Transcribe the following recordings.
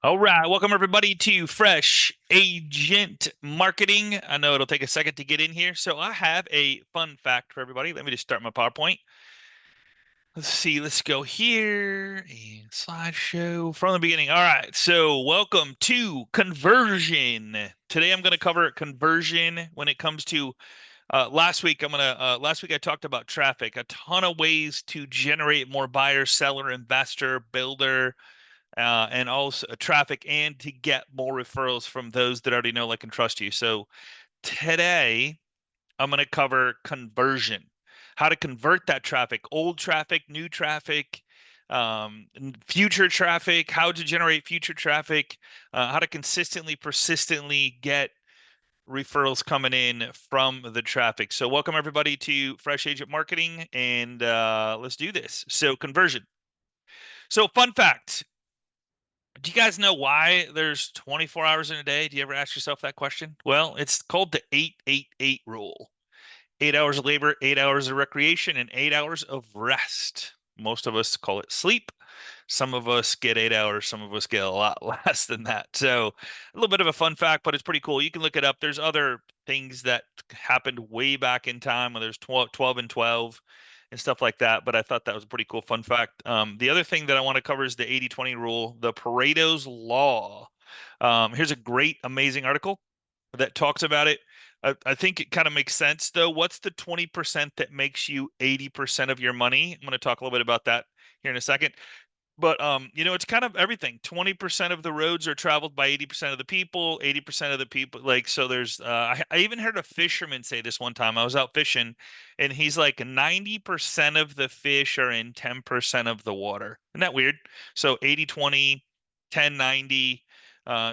All right, welcome everybody to Fresh Agent Marketing. I know it'll take a second to get in here, so I have a fun fact for everybody. Let me just start my PowerPoint. Let's see, let's go here and slideshow from the beginning. All right, so welcome to conversion. Today I'm going to cover conversion when it comes to last week I talked about traffic, a ton of ways to generate more buyer, seller, investor, builder and also traffic and to get more referrals from those that already know, like, and trust you. So today I'm going to cover conversion, how to convert that traffic, old traffic, new traffic, future traffic, how to generate future traffic, how to consistently, persistently get referrals coming in from the traffic. So welcome everybody to Fresh Agent Marketing, and let's do this. So conversion. So fun fact, do you guys know why there's 24 hours in a day? Do you ever ask yourself that question? Well, it's called the 888 rule. 8 hours of labor, 8 hours of recreation, and 8 hours of rest. Most of us call it sleep. Some of us get 8 hours, some of us get a lot less than that. So, a little bit of a fun fact, but it's pretty cool. You can look it up. There's other things that happened way back in time when there's 12 and 12 and stuff like that. But I thought that was a pretty cool fun fact. The other thing that I want to cover is the 80/20 rule, the Pareto's Law. Here's a great, amazing article that talks about it. I think it kind of makes sense, though. What's the 20% that makes you 80% of your money? I'm going to talk a little bit about that here in a second. But it's kind of everything. 20% of the roads are traveled by 80% of the people, 80% of the people, like, so there's I even heard a fisherman say this one time. I was out fishing and he's like 90% of the fish are in 10% of the water. Isn't that weird? So 80/20, 10/90.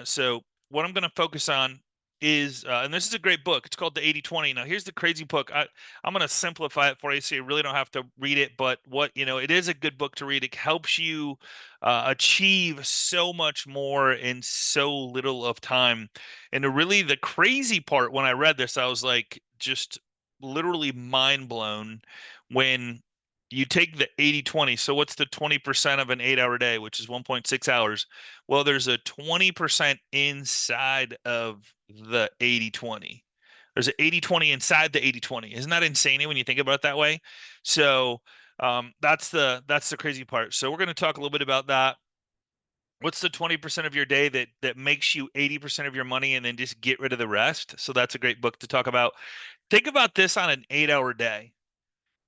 So what I'm going to focus on is and this is a great book. It's called the 80/20. Now here's the crazy book. I'm going to simplify it for you so you really don't have to read it, but it is a good book to read. It helps you achieve so much more in so little of time. And the crazy part when I read this, I was like just literally mind blown when you take the 80/20. So what's the 20% of an 8 hour day, which is 1.6 hours? Well, there's a 20% inside of the 80/20. There's an 80/20 inside the 80/20. Isn't that insane when you think about it that way? So that's the crazy part. So we're going to talk a little bit about that. What's the 20% of your day that makes you 80% of your money, and then just get rid of the rest? So that's a great book to talk about. Think about this on an 8 hour day.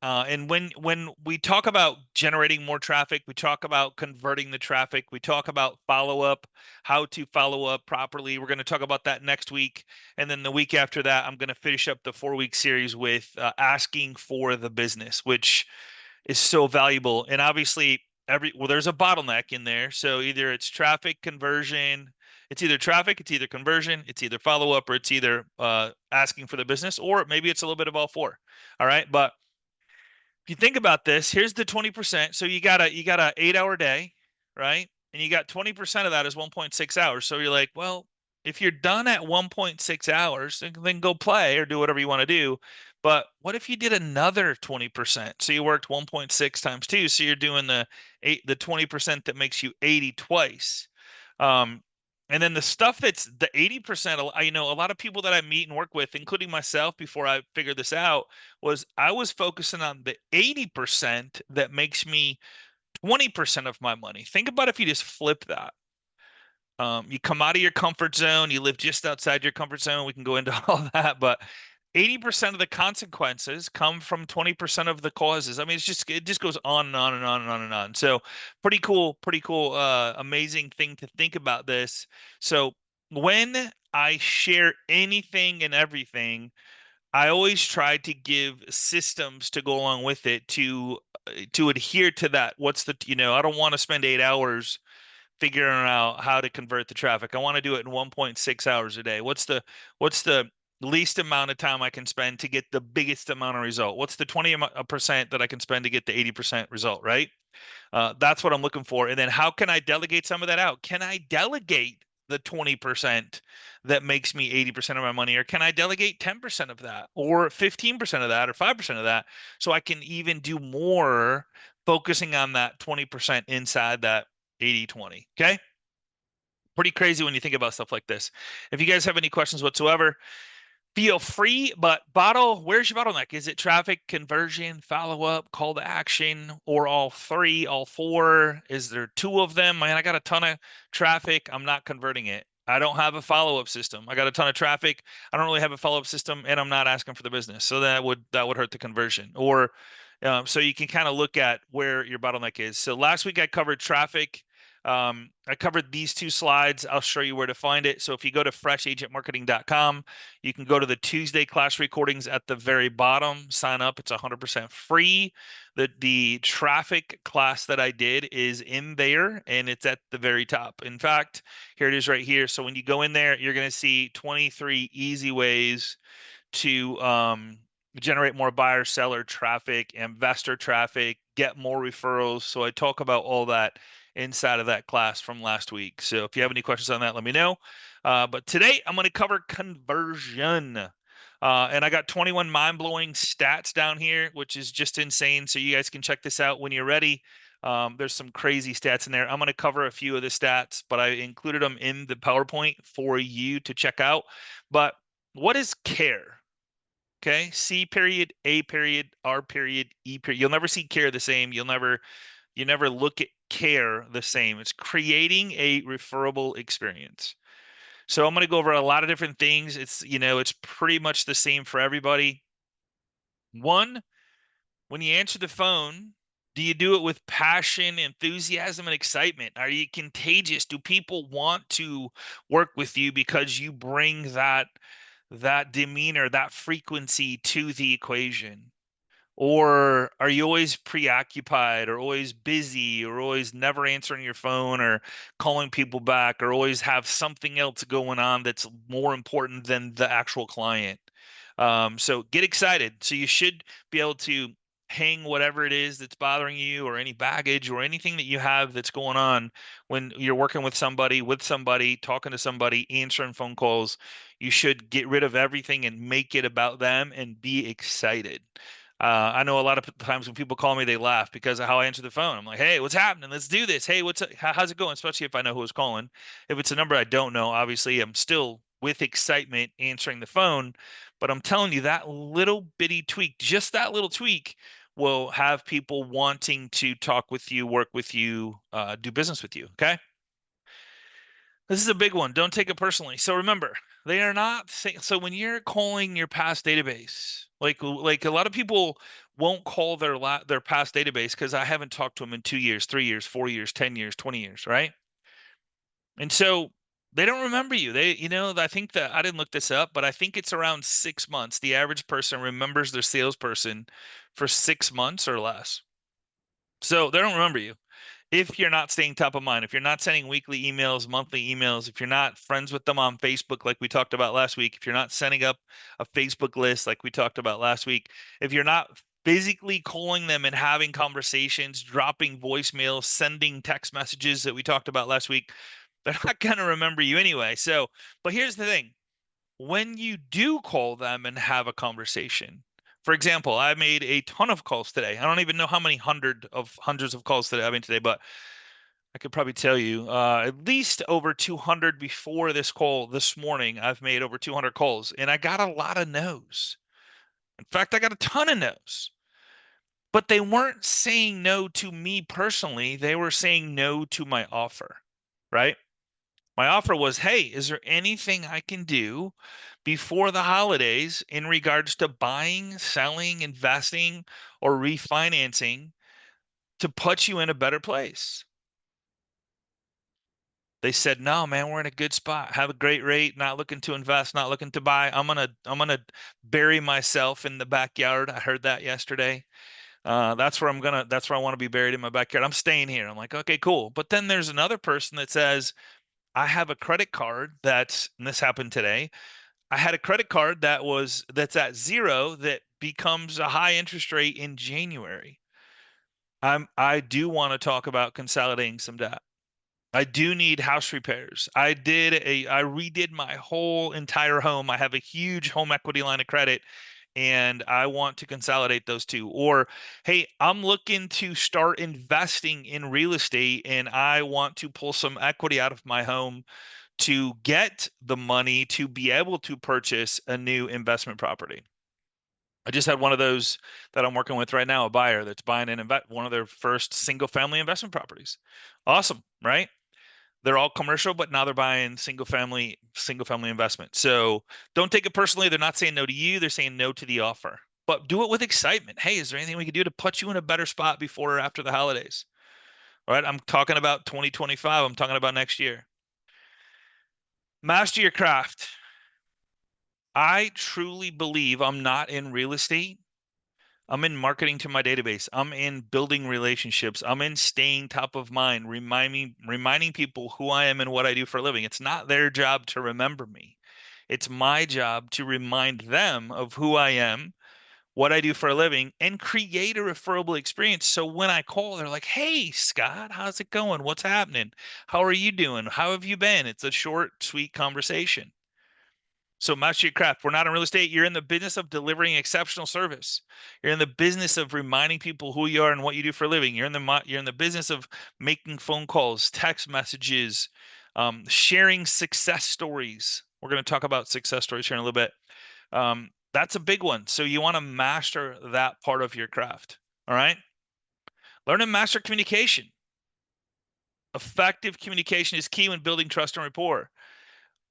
And when we talk about generating more traffic, we talk about converting the traffic, we talk about follow up, how to follow up properly. We're going to talk about that next week, and then the week after that, I'm going to finish up the 4 week series with asking for the business, which is so valuable. And obviously, there's a bottleneck in there. So either it's traffic conversion, it's either traffic, it's either conversion, it's either follow up, or it's either asking for the business, or maybe it's a little bit of all four. All right, but if you think about this, here's the 20%. So you got a 8 hour day, right? And you got 20% of that is 1.6 hours. So you're like, well, if you're done at 1.6 hours, then go play or do whatever you want to do. But what if you did another 20%? So you worked 1.6 times two. So you're doing the 20% that makes you 80 twice. Um, and then the stuff that's the 80%, a lot of people that I meet and work with, including myself before I figured this out, I was focusing on the 80% that makes me 20% of my money. Think about if you just flip that. You come out of your comfort zone, you live just outside your comfort zone. We can go into all that, but 80% of the consequences come from 20% of the causes. I mean, it just goes on and on and on and on and on. So pretty cool, amazing thing to think about this. So when I share anything and everything, I always try to give systems to go along with it to adhere to that. I don't want to spend 8 hours figuring out how to convert the traffic. I want to do it in 1.6 hours a day. What's the least amount of time I can spend to get the biggest amount of result? What's the 20% that I can spend to get the 80% result, right? That's what I'm looking for. And then how can I delegate some of that out? Can I delegate the 20% that makes me 80% of my money? Or can I delegate 10% of that, or 15% of that, or 5% of that, so I can even do more focusing on that 20% inside that 80/20? Okay. Pretty crazy when you think about stuff like this. If you guys have any questions whatsoever, feel free. But where's your bottleneck? Is it traffic, conversion, follow up, call to action, or all three, all four? Is there two of them? Man, I got a ton of traffic. I'm not converting it. I don't have a follow up system. I got a ton of traffic. I don't really have a follow up system, and I'm not asking for the business. So that would hurt the conversion. Or so you can kind of look at where your bottleneck is. So last week I covered traffic. I covered these two slides. I'll show you where to find it. So if you go to freshagentmarketing.com, you can go to the Tuesday class recordings at the very bottom, sign up. It's 100% free. The traffic class that I did is in there, and it's at the very top. In fact, here it is right here. So when you go in there, you're going to see 23 easy ways to generate more buyer, seller traffic, investor traffic, get more referrals. So I talk about all that inside of that class from last week. So if you have any questions on that, let me know. But today I'm going to cover conversion. And I got 21 mind-blowing stats down here, which is just insane. So you guys can check this out when you're ready. There's some crazy stats in there. I'm going to cover a few of the stats, but I included them in the PowerPoint for you to check out. But what is C.A.R.E? Okay, C period, A period, R period, E period. You'll never see C.A.R.E the same. You never look at C.A.R.E the same. It's creating a referable experience. So I'm going to go over a lot of different things. It's pretty much the same for everybody. One, when you answer the phone, do you do it with passion, enthusiasm, and excitement? Are you contagious? Do people want to work with you because you bring that demeanor, that frequency to the equation? Or are you always preoccupied or always busy or always never answering your phone or calling people back or always have something else going on that's more important than the actual client? So get excited. So you should be able to hang whatever it is that's bothering you or any baggage or anything that you have that's going on when you're working with somebody, talking to somebody, answering phone calls. You should get rid of everything and make it about them and be excited. I know a lot of times when people call me, they laugh because of how I answer the phone. I'm like, "Hey, what's happening? Let's do this. Hey, how's it going?" Especially if I know who's calling. If it's a number I don't know, obviously I'm still with excitement answering the phone. But I'm telling you, that little bitty tweak, just that little tweak, will have people wanting to talk with you, work with you, do business with you. Okay. This is a big one. Don't take it personally. So remember, they are not saying, so when you're calling your past database, like a lot of people won't call their past database because I haven't talked to them in 2 years, 3 years, 4 years, 10 years, 20 years, right? And so they don't remember you. I think that I didn't look this up, but I think it's around 6 months. The average person remembers their salesperson for 6 months or less. So they don't remember you if you're not staying top of mind, if you're not sending weekly emails, monthly emails, if you're not friends with them on Facebook, like we talked about last week, if you're not setting up a Facebook list, like we talked about last week, if you're not physically calling them and having conversations, dropping voicemails, sending text messages that we talked about last week, they're not going to remember you anyway. So, but here's the thing. When you do call them and have a conversation, for example, I made a ton of calls today. I don't even know how many hundreds of calls today I made today, but I could probably tell you at least over 200 before this call this morning. I've made over 200 calls and I got a lot of no's. In fact, I got a ton of no's. But they weren't saying no to me personally. They were saying no to my offer, right? My offer was, hey, is there anything I can do before the holidays in regards to buying, selling, investing, or refinancing to put you in a better place? They said, "No, man, we're in a good spot. Have a great rate, not looking to invest, not looking to buy. I'm gonna bury myself in the backyard." I heard that yesterday. That's where I want to be buried in my backyard. I'm staying here. I'm like, okay, cool. But then there's another person that says, I have a credit card and this happened today. I had a credit card that's at zero that becomes a high interest rate in January. I do want to talk about consolidating some debt. I do need house repairs. I redid my whole entire home. I have a huge home equity line of credit and I want to consolidate those two. Or, hey, I'm looking to start investing in real estate and I want to pull some equity out of my home to get the money to be able to purchase a new investment property. I just had one of those that I'm working with right now, a buyer that's buying one of their first single family investment properties. Awesome, right? They're all commercial, but now they're buying single family investment. So don't take it personally. They're not saying no to you. They're saying no to the offer, but do it with excitement. Hey, is there anything we can do to put you in a better spot before or after the holidays? All right. I'm talking about 2025. I'm talking about next year. Master your craft. I truly believe I'm not in real estate. I'm in marketing to my database. I'm in building relationships. I'm in staying top of mind, reminding people who I am and what I do for a living. It's not their job to remember me. It's my job to remind them of who I am, what I do for a living, and create a referable experience. So when I call, they're like, "Hey, Scott, how's it going? What's happening? How are you doing? How have you been?" It's a short, sweet conversation. So master your craft. We're not in real estate. You're in the business of delivering exceptional service. You're in the business of reminding people who you are and what you do for a living. You're in the business of making phone calls, text messages, sharing success stories. We're going to talk about success stories here in a little bit. That's a big one. So you want to master that part of your craft. All right. Learn and master communication. Effective communication is key when building trust and rapport.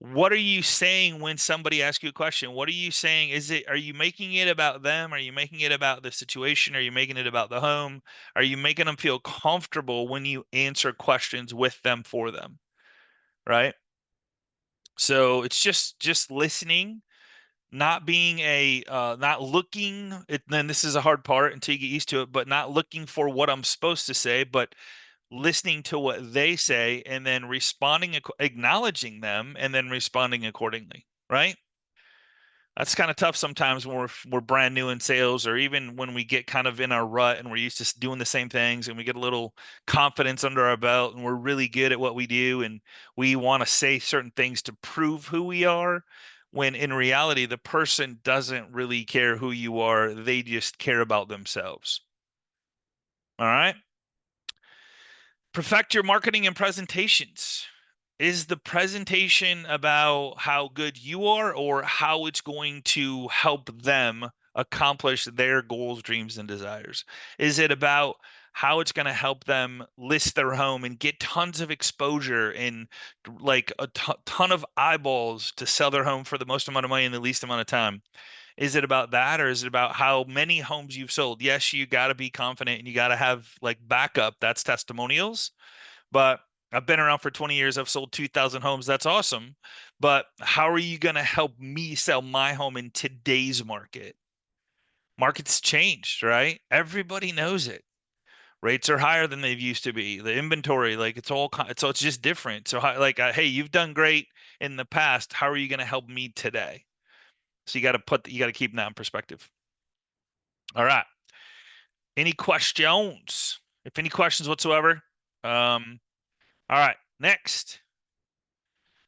What are you saying when somebody asks you a question? What are you saying? Are you making it about them? Are you making it about the situation? Are you making it about the home? Are you making them feel comfortable when you answer questions with them for them? Right? So it's just listening, not being not looking it, then this is a hard part until you get used to it, but not looking for what I'm supposed to say, but listening to what they say and then acknowledging them and then responding accordingly, right? That's kind of tough sometimes when we're brand new in sales, or even when we get kind of in our rut and we're used to doing the same things and we get a little confidence under our belt and we're really good at what we do and we want to say certain things to prove who we are, when in reality the person doesn't really care who you are, they just care about themselves. All right? Perfect your marketing and presentations. Is the presentation about how good you are or how it's going to help them accomplish their goals, dreams, and desires? Is it about how it's going to help them list their home and get tons of exposure and like a ton of eyeballs to sell their home for the most amount of money in the least amount of time? Is it about that, or is it about how many homes you've sold? Yes, you got to be confident and you got to have like backup. That's testimonials. But I've been around for 20 years. I've sold 2,000 homes. That's awesome. But how are you going to help me sell my home in today's market? Market's changed, right? Everybody knows it. Rates are higher than they've used to be. The inventory, like it's just different. So hey, you've done great in the past. How are you going to help me today? So you got to keep that in perspective. All right. Any questions? If any questions whatsoever. All right. Next.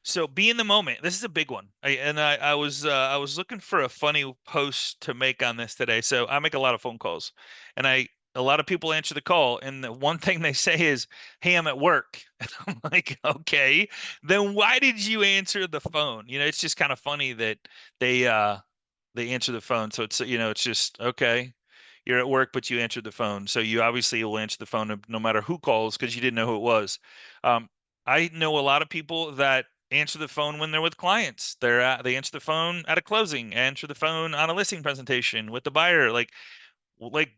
So be in the moment. This is a big one. I was looking for a funny post to make on this today. So I make a lot of phone calls, and a lot of people answer the call, and the one thing they say is, "Hey, I'm at work." And I'm like, "Okay, then why did you answer the phone?" It's just kind of funny that they uh they answer the phone. So it's just okay. You're at work, but you answered the phone. So you obviously will answer the phone no matter who calls because you didn't know who it was. Um, I know a lot of people that answer the phone when they're with clients. They answer the phone at a closing, answer the phone on a listing presentation with the buyer. Like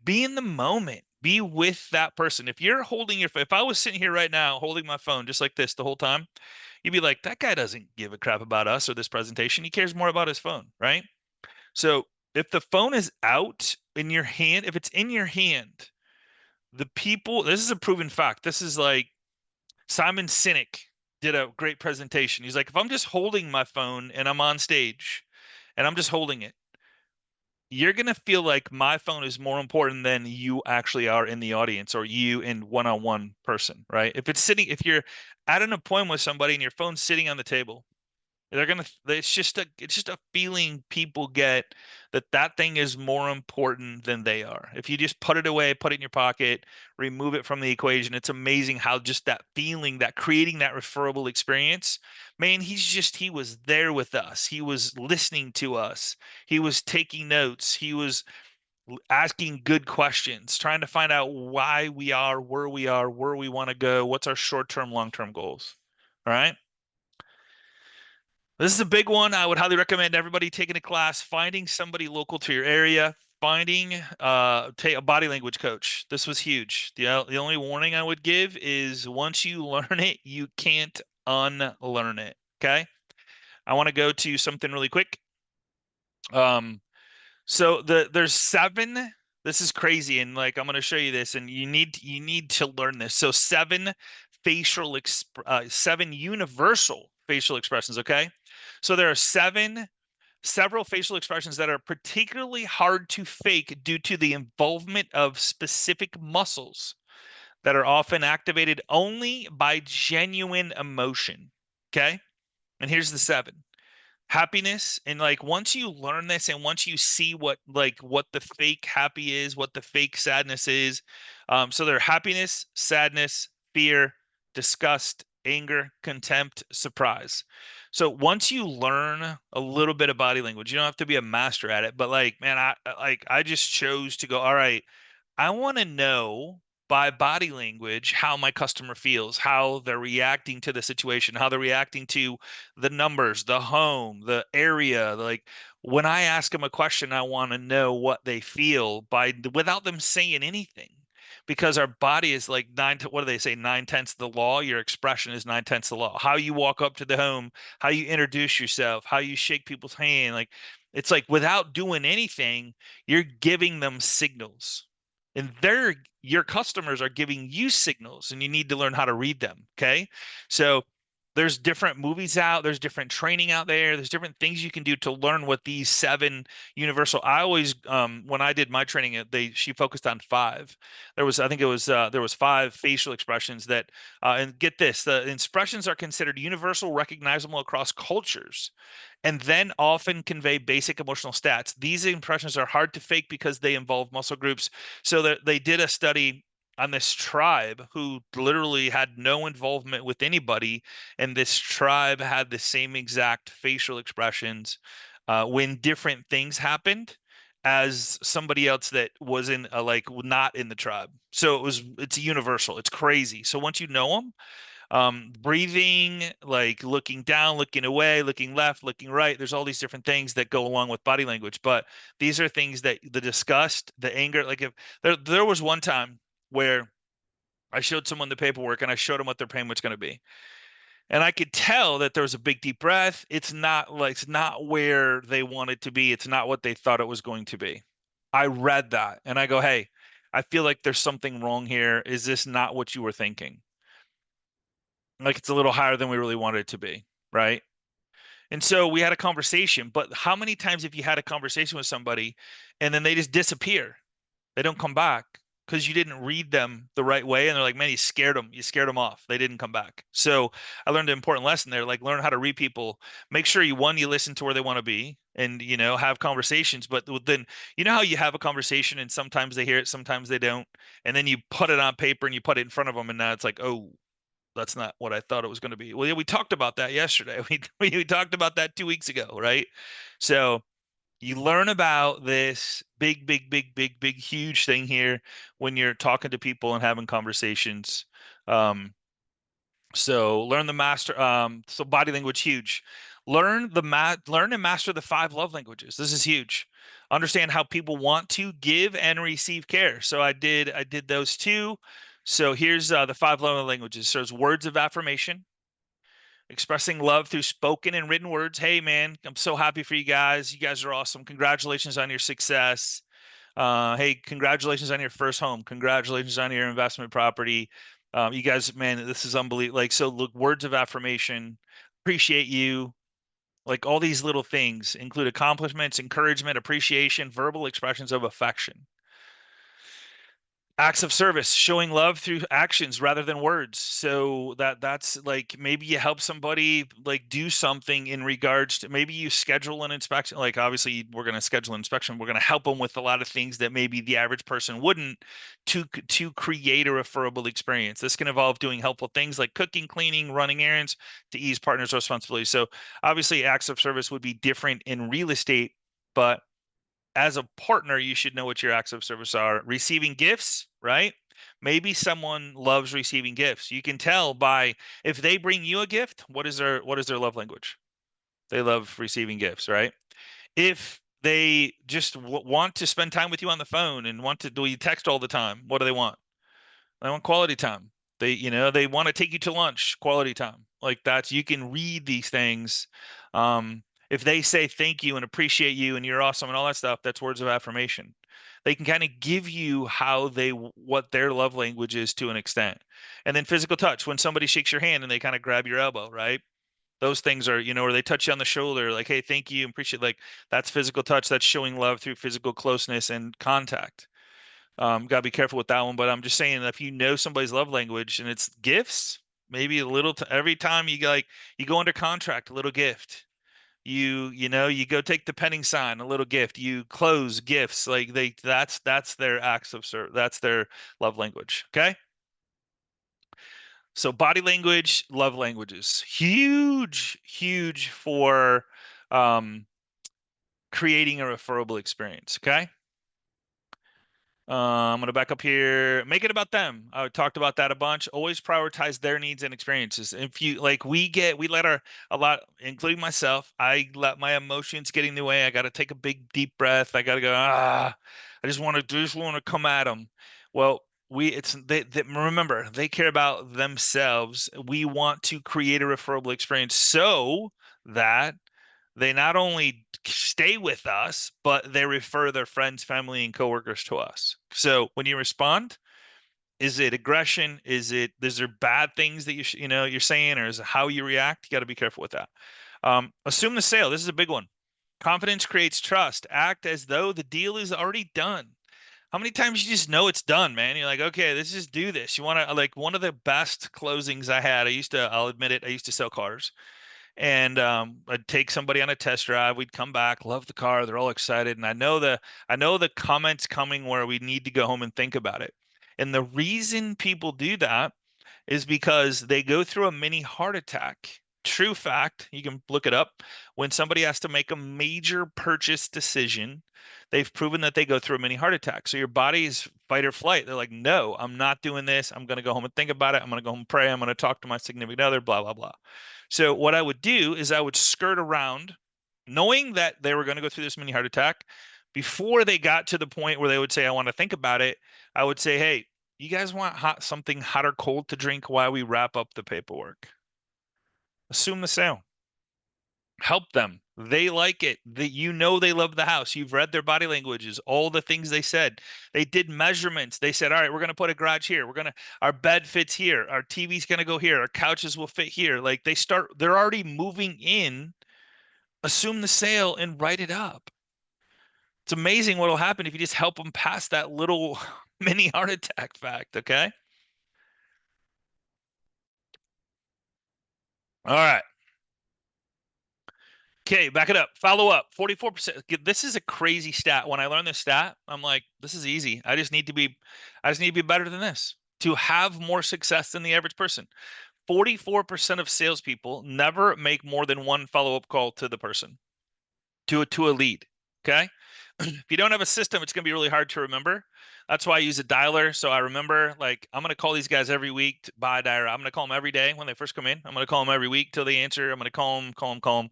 be in the moment. Be with that person. If I was sitting here right now holding my phone just like this the whole time, you'd be like, that guy doesn't give a crap about us or this presentation. He cares more about his phone, right? So if the phone is out in your hand, if it's in your hand, this is a proven fact. This is like Simon Sinek did a great presentation. He's like, if I'm just holding my phone and I'm on stage and I'm just holding it, you're going to feel like my phone is more important than you actually are in the audience or you in one-on-one person, right? If you're at an appointment with somebody and your phone's sitting on the table it's just a feeling people get that that thing is more important than they are. If you just put it away, put it in your pocket, remove it from the equation, it's amazing how just that feeling, that creating that referable experience, man, he was there with us. He was listening to us. He was taking notes. He was asking good questions, trying to find out why we are, where we want to go, what's our short-term, long-term goals. All right. This is a big one. I would highly recommend everybody taking a class, finding somebody local to your area, finding take a body language coach. This was huge. The only warning I would give is once you learn it, you can't unlearn it. Okay. I want to go to something really quick. So there's seven. This is crazy, and like I'm going to show you this, and you need to learn this. So seven universal facial expressions. Okay, so there are several facial expressions that are particularly hard to fake due to the involvement of specific muscles that are often activated only by genuine emotion. Okay, and here's the seven: happiness. And like once you learn this and once you see what the fake happy is, what the fake sadness is, so they're happiness, sadness, fear, disgust, anger, contempt, surprise. So once you learn a little bit of body language, you don't have to be a master at it, but like man, I just chose to go, all right, I want to know by body language how my customer feels, how they're reacting to the situation, how they're reacting to the numbers, the home, the area. Like when I ask them a question, I want to know what they feel by without them saying anything. Because our body is like what do they say? 9/10 of the law. Your expression is 9/10 of the law. How you walk up to the home, how you introduce yourself, how you shake people's hand. Like it's like without doing anything, you're giving them signals and your customers are giving you signals and you need to learn how to read them. Okay. So there's different movies out, there's different training out there, there's different things you can do to learn what these seven universal. I always when I did my training she focused on five. I think it was there was five facial expressions that and get this, the expressions are considered universal, recognizable across cultures, and then often convey basic emotional stats. These impressions are hard to fake because they involve muscle groups. So that they did a study on this tribe who literally had no involvement with anybody, and this tribe had the same exact facial expressions when different things happened as somebody else that was in like not in the tribe. So it's universal. It's crazy. So once you know them, breathing, like looking down, looking away, looking left, looking right. There's all these different things that go along with body language, but these are things that the disgust, the anger, like if there was one time where I showed someone the paperwork and I showed them what their payment's going to be. And I could tell that there was a big deep breath. It's not where they want it to be. It's not what they thought it was going to be. I read that and I go, "Hey, I feel like there's something wrong here. Is this not what you were thinking?" Like it's a little higher than we really wanted it to be, right? And so we had a conversation, but how many times have you had a conversation with somebody and then they just disappear? They don't come back because you didn't read them the right way. And they're like, man, you scared them. You scared them off. They didn't come back. So I learned an important lesson there. Like learn how to read people. Make sure you listen to where they want to be and, have conversations. But then, you know how you have a conversation and sometimes they hear it, sometimes they don't. And then you put it on paper and you put it in front of them. And now it's like, oh, that's not what I thought it was going to be. Well, yeah, we talked about that yesterday. We talked about that 2 weeks ago, right? So you learn about this big, huge thing here when you're talking to people and having conversations. Um, so learn the master. So body language, huge. Learn and master the five love languages. This is huge. Understand how people want to give and receive care. So I did those two. So here's the five love languages. So there's words of affirmation, expressing love through spoken and written words. Hey man, I'm so happy for you guys. You guys are awesome. Congratulations on your success. Hey, congratulations on your first home. Congratulations on your investment property. You guys, man, this is unbelievable. Like, so look, words of affirmation, appreciate you. Like all these little things include accomplishments, encouragement, appreciation, verbal expressions of affection. Acts of service, showing love through actions rather than words. So that's like maybe you help somebody like do something in regards to, maybe you schedule an inspection. Like obviously we're going to schedule an inspection. We're going to help them with a lot of things that maybe the average person wouldn't, to create a referable experience. This can involve doing helpful things like cooking, cleaning, running errands to ease partners' responsibilities. So obviously acts of service would be different in real estate, but as a partner, you should know what your acts of service are. Receiving gifts, right? Maybe someone loves receiving gifts. You can tell by, if they bring you a gift, what is their love language? They love receiving gifts, right? If they just want to spend time with you on the phone and want to do you text all the time, what do they want? They want quality time. They want to take you to lunch, quality time. Like that's, you can read these things. If they say thank you and appreciate you and you're awesome and all that stuff, that's words of affirmation. They can kind of give you what their love language is to an extent. And then physical touch, when somebody shakes your hand and they kind of grab your elbow, right? Those things are, or they touch you on the shoulder, like, hey, thank you, appreciate, like that's physical touch. That's showing love through physical closeness and contact. Gotta be careful with that one, but I'm just saying that if you know somebody's love language and it's gifts, maybe a little every time you go under contract, a little gift. You go take the pending sign, a little gift. You close gifts, like that's their acts of service. That's their love language. Okay. So body language, love languages, huge, huge for creating a referable experience. Okay. I'm gonna back up here. Make it about them. I talked about that a bunch. Always prioritize their needs and experiences. If you like, we let a lot, including myself. I let my emotions get in the way. I got to take a big deep breath. I got to go. I just want to come at them. Well, remember they care about themselves. We want to create a referable experience so that they not only stay with us, but they refer their friends, family, and coworkers to us. So when you respond, is it aggression? Is there bad things that you're saying, or is it how you react? You got to be careful with that. Assume the sale. This is a big one. Confidence creates trust. Act as though the deal is already done. How many times you just know it's done, man? You're like, okay, let's just do this. You want to, like, one of the best closings I had. I'll admit it, I used to sell cars, and I'd take somebody on a test drive. We'd come back, love the car, they're all excited, and I know the comments coming where we need to go home and think about it. And the reason people do that is because they go through a mini heart attack. True fact, you can look it up. When somebody has to make a major purchase decision, they've proven that they go through a mini heart attack. So your body's fight or flight. They're like, no, I'm not doing this. I'm going to go home and think about it. I'm going to go home and pray. I'm going to talk to my significant other, blah, blah, blah. So what I would do is I would skirt around, knowing that they were going to go through this mini heart attack. Before they got to the point where they would say, I want to think about it, I would say, hey, you guys want something hot or cold to drink while we wrap up the paperwork? Assume the sale. Help them. They like it. They love the house. You've read their body languages, all the things they said. They did measurements. They said, all right, we're going to put a garage here. Our bed fits here. Our TV's going to go here. Our couches will fit here. Like they're already moving in. Assume the sale and write it up. It's amazing what will happen if you just help them pass that little mini heart attack fact. Okay. All right. Okay, back it up. Follow up. 44%. This is a crazy stat. When I learned this stat, I'm like, this is easy. I just need to be better than this to have more success than the average person. 44% of salespeople never make more than one follow-up call to the person, to a lead. Okay. If you don't have a system, it's going to be really hard to remember. That's why I use a dialer. So I remember, like, I'm going to call these guys every week by a dialer. I'm going to call them every day when they first come in. I'm going to call them every week till they answer. I'm going to call them, call them, call them.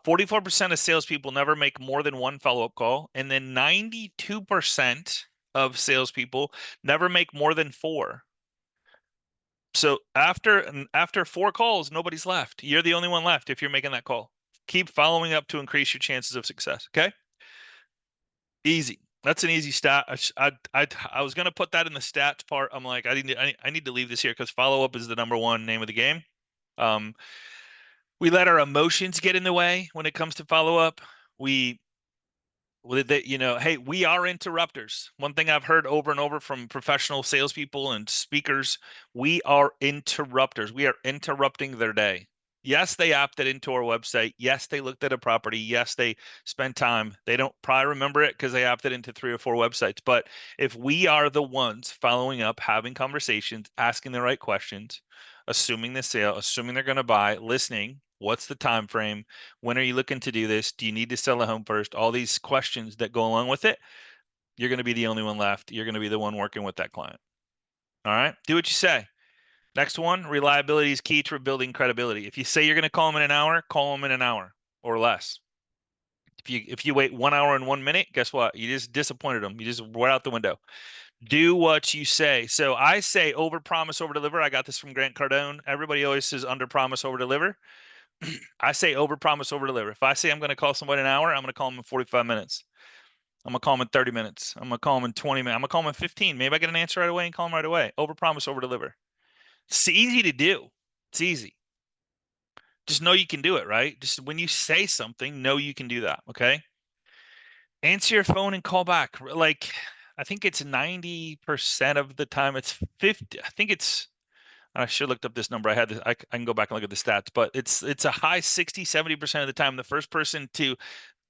44% of salespeople never make more than one follow-up call. And then 92% of salespeople never make more than four. So after four calls, nobody's left. You're the only one left if you're making that call. Keep following up to increase your chances of success. Okay. Easy. That's an easy stat. I was gonna put that in the stats part. I'm like, I need to leave this here because follow up is the number one name of the game. Um, we let our emotions get in the way when it comes to follow up. We Hey, we are interrupters. One thing I've heard over and over from professional salespeople and speakers, we are interrupters. We are interrupting their day. Yes, they opted into our website. Yes, they looked at a property. Yes, they spent time. They don't probably remember it because they opted into 3 or 4 websites. But if we are the ones following up, having conversations, asking the right questions, assuming the sale, assuming they're going to buy, listening, what's the time frame? When are you looking to do this? Do you need to sell a home first? All these questions that go along with it, you're going to be the only one left. You're going to be the one working with that client. All right. Do what you say. Next one, reliability is key to building credibility. If you say you're going to call them in an hour, call them in an hour or less. If you wait 1 hour and 1 minute, guess what? You just disappointed them. You just went out the window. Do what you say. So I say over promise, over deliver. I got this from Grant Cardone. Everybody always says under promise, over deliver. I say over promise, over deliver. If I say I'm going to call somebody in an hour, I'm going to call them in 45 minutes. I'm going to call them in 30 minutes. I'm going to call them in 20 minutes. I'm going to call them in 15. Maybe I get an answer right away and call them right away. Over promise, over deliver. It's easy to do. It's easy. Just know you can do it, right? Just when you say something, know you can do that. Okay. Answer your phone and call back. Like, I think it's 90% of the time. It's 50. I think it's, I should have looked up this number. I had this, I can go back and look at the stats, but it's a high 60, 70% of the time, the first person to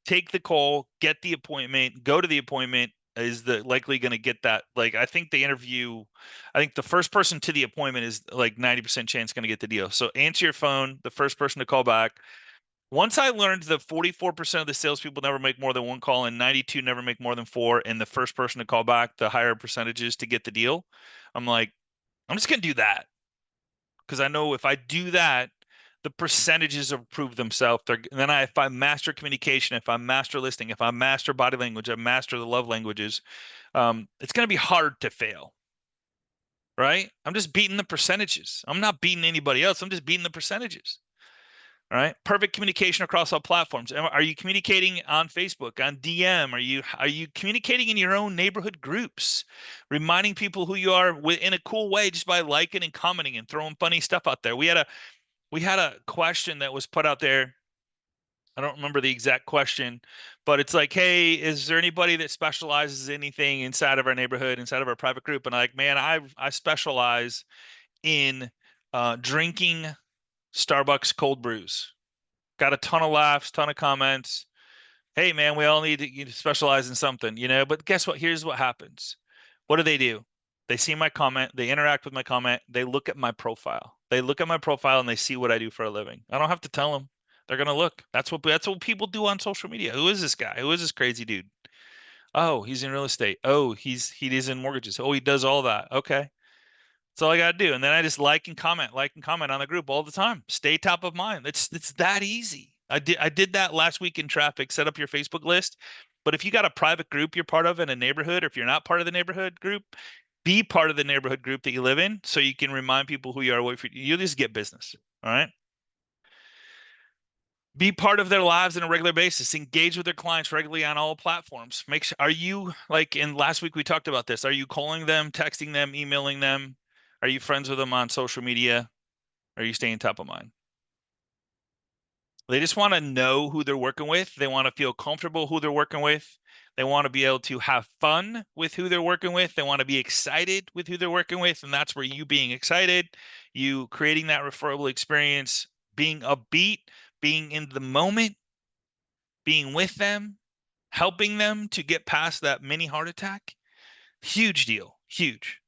take the call, get the appointment, go to the appointment is the likely going to get that. Like, I think the first person to the appointment is like 90% chance going to get the deal. So answer your phone, the first person to call back. Once I learned that 44% of the salespeople never make more than one call and 92 never make more than four, and the first person to call back, the higher percentages to get the deal, I'm like, I'm just going to do that because I know if I do that, the percentages will prove themselves. If I master communication, if I master listening, if I master body language, I master the love languages, it's going to be hard to fail, right? I'm just beating the percentages. I'm not beating anybody else. I'm just beating the percentages. All right. Perfect communication across all platforms. Are you communicating on Facebook, on DM? Are you communicating in your own neighborhood groups, reminding people who you are in a cool way just by liking and commenting and throwing funny stuff out there? We had a question that was put out there. I don't remember the exact question, but it's like, hey, is there anybody that specializes in anything inside of our neighborhood, inside of our private group? And I'm like, man, I specialize in drinking Starbucks cold brews. Got a ton of laughs, ton of comments. Hey, man, we all need to specialize in something, But guess what? Here's what happens. What do? They see my comment, they interact with my comment, they look at my profile. They look at my profile and they see what I do for a living. I don't have to tell them. They're gonna look. That's what people do on social media. Who is this guy? Who is this crazy dude? Oh, he's in real estate. Oh, he is in mortgages. Oh, he does all that. Okay. That's all I gotta do. And then I just like and comment on the group all the time. Stay top of mind. It's that easy. I did that last week in traffic, set up your Facebook list. But if you got a private group you're part of in a neighborhood, or if you're not part of the neighborhood group, be part of the neighborhood group that you live in so you can remind people who you are. You just get business. All right. Be part of their lives on a regular basis. Engage with their clients regularly on all platforms. Make sure, are you like in last week we talked about this? Are you calling them, texting them, emailing them? Are you friends with them on social media? Are you staying top of mind? They just want to know who they're working with. They want to feel comfortable who they're working with. They want to be able to have fun with who they're working with. They want to be excited with who they're working with. And that's where you being excited, you creating that referable experience, being upbeat, being in the moment, being with them, helping them to get past that mini heart attack. Huge deal. Huge.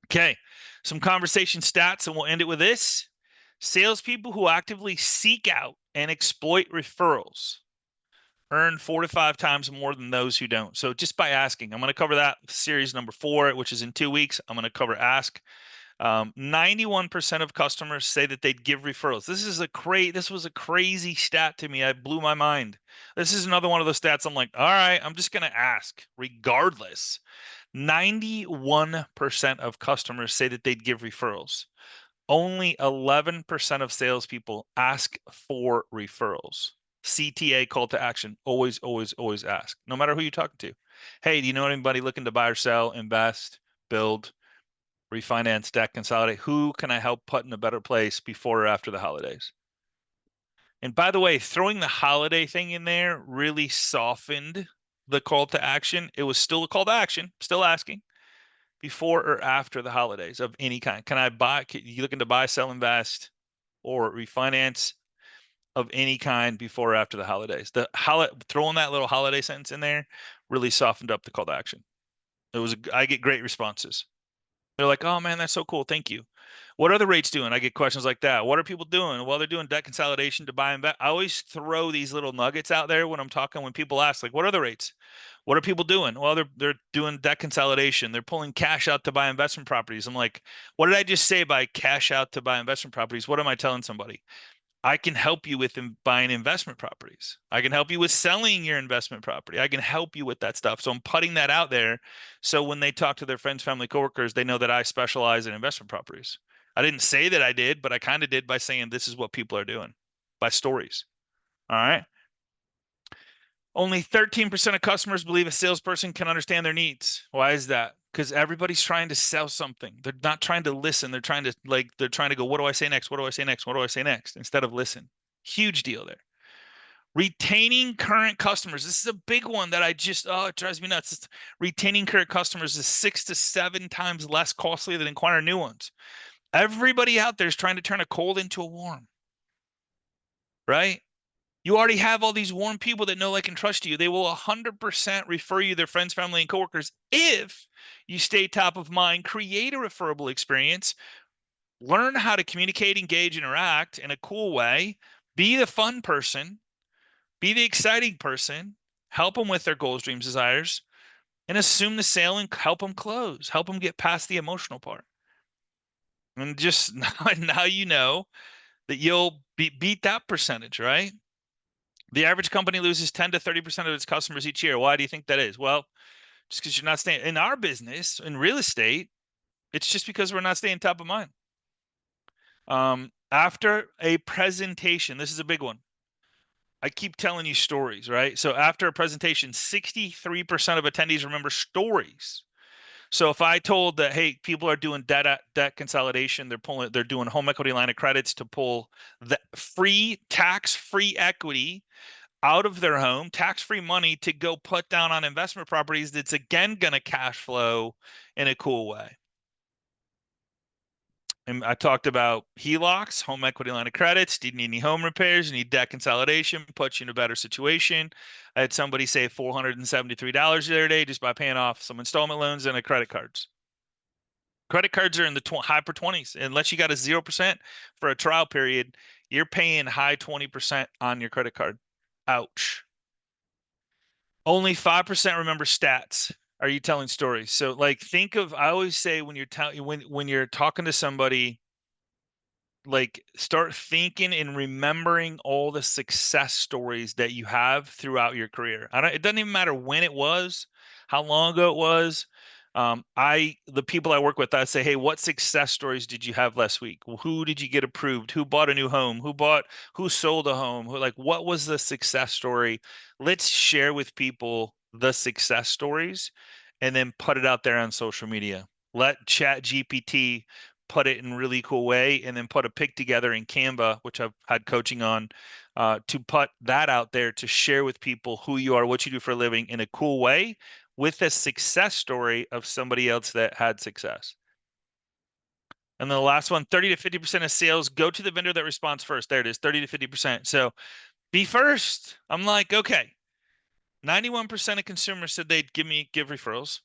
Okay. Some conversation stats, and we'll end it with this. Salespeople who actively seek out and exploit referrals earn 4 to 5 times more than those who don't. So just by asking, I'm going to cover that series number 4, which is in 2 weeks. I'm going to cover ask. 91% of customers say that they'd give referrals. This was a crazy stat to me. I blew my mind. This is another one of those stats. I'm like, all right, I'm just going to ask regardless. 91% of customers say that they'd give referrals. Only 11% of salespeople ask for referrals. CTA, call to action. Always, always, always ask. No matter who you're talking to. Hey, do you know anybody looking to buy or sell, invest, build, refinance, debt, consolidate? Who can I help put in a better place before or after the holidays? And by the way, throwing the holiday thing in there really softened the call to action. It was still a call to action, still asking before or after the holidays of any kind. Can I buy? You looking to buy, sell, invest, or refinance of any kind before or after the holidays? Throwing that little holiday sentence in there really softened up the call to action. I get great responses. They're like, "Oh man, that's so cool. Thank you." What are the rates doing? I get questions like that. What are people doing? Well, they're doing debt consolidation to buy and bet. I always throw these little nuggets out there when I'm talking, when people ask, like, what are the rates? What are people doing? Well, they're doing debt consolidation. They're pulling cash out to buy investment properties. I'm like, what did I just say by cash out to buy investment properties? What am I telling somebody? I can help you with buying investment properties. I can help you with selling your investment property. I can help you with that stuff. So I'm putting that out there. So when they talk to their friends, family, coworkers, they know that I specialize in investment properties. I didn't say that I did, but I kind of did by saying this is what people are doing by stories. All right. Only 13% of customers believe a salesperson can understand their needs. Why is that? Because everybody's trying to sell something. They're not trying to listen. They're trying to go, what do I say next? What do I say next? What do I say next? Instead of listen. Huge deal there. Retaining current customers. This is a big one that it drives me nuts. Retaining current customers is 6 to 7 times less costly than acquiring new ones. Everybody out there is trying to turn a cold into a warm, right? You already have all these warm people that know, like, and trust you. They will 100% refer you their friends, family, and coworkers if you stay top of mind, create a referable experience, learn how to communicate, engage, interact in a cool way, be the fun person, be the exciting person, help them with their goals, dreams, desires, and assume the sale and help them close, help them get past the emotional part. And just now you know that you'll beat that percentage, right? The average company loses 10 to 30% of its customers each year. Why do you think that is? Well, just because you're not staying in our business, in real estate, it's just because we're not staying top of mind. After a presentation, this is a big one. I keep telling you stories, right? So after a presentation, 63% of attendees remember stories. So if I told that, hey, people are doing debt consolidation, they're doing home equity line of credits to pull the tax-free equity out of their home, tax-free money to go put down on investment properties that's again going to cash flow in a cool way. And I talked about HELOCs, home equity line of credits. Do you need any home repairs? You need debt consolidation, puts you in a better situation. I had somebody save $473 the other day just by paying off some installment loans and a credit cards. Credit cards are in the high 20s. Unless you got a 0% for a trial period, you're paying high 20% on your credit card. Ouch. Only 5% remember stats. Are you telling stories? So like I always say when you're when you're talking to somebody, like start thinking and remembering all the success stories that you have throughout your career. It doesn't even matter when it was, how long ago it was. The people I work with, I say, hey, what success stories did you have last week? Who did you get approved? Who bought a new home? Who sold a home? What was the success story? Let's share with people the success stories and then put it out there on social media. Let Chat GPT put it in a really cool way and then put a pic together in Canva, which I've had coaching on, to put that out there to share with people who you are, what you do for a living in a cool way with a success story of somebody else that had success. And then the last one, 30 to 50% of sales go to the vendor that responds first. There it is, 30 to 50%. So be first. I'm like, okay, 91% of consumers said they'd give referrals.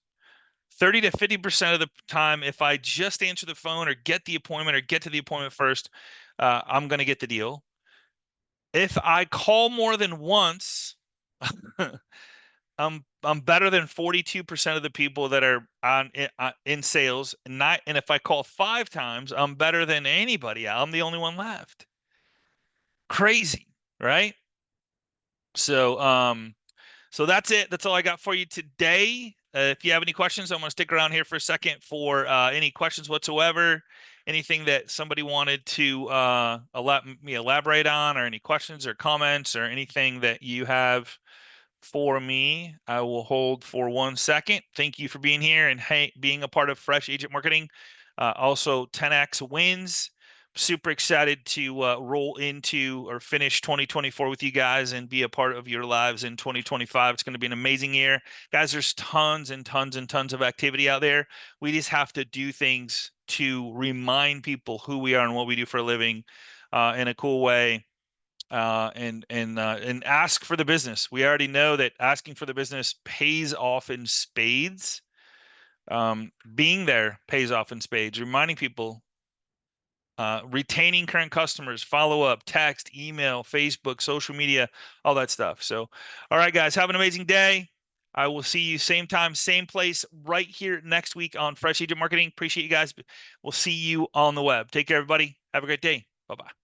30 to 50% of the time, if I just answer the phone or get the appointment or get to the appointment first, I'm going to get the deal. If I call more than once, I'm better than 42% of the people that are in sales. And if I call 5 times, I'm better than anybody. I'm the only one left. Crazy, right? So so that's it. That's all I got for you today. If you have any questions, I'm going to stick around here for a second for any questions whatsoever. Anything that somebody wanted to me elaborate on, or any questions or comments, or anything that you have for me, I will hold for 1 second. Thank you for being here and being a part of Fresh Agent Marketing. Also, 10x wins. super excited to roll into or finish 2024 with you guys and be a part of your lives in 2025. It's going to be an amazing year. Guys, there's tons and tons and tons of activity out there. We just have to do things to remind people who we are and what we do for a living in a cool way. And ask for the business. We already know that asking for the business pays off in spades. Being there pays off in spades. Reminding people, retaining current customers, follow up, text, email, Facebook, social media, all that stuff. So, all right, guys, have an amazing day. I will see you same time, same place, right here next week on Fresh Agent Marketing. Appreciate you guys. We'll see you on the web. Take care, everybody. Have a great day. Bye bye.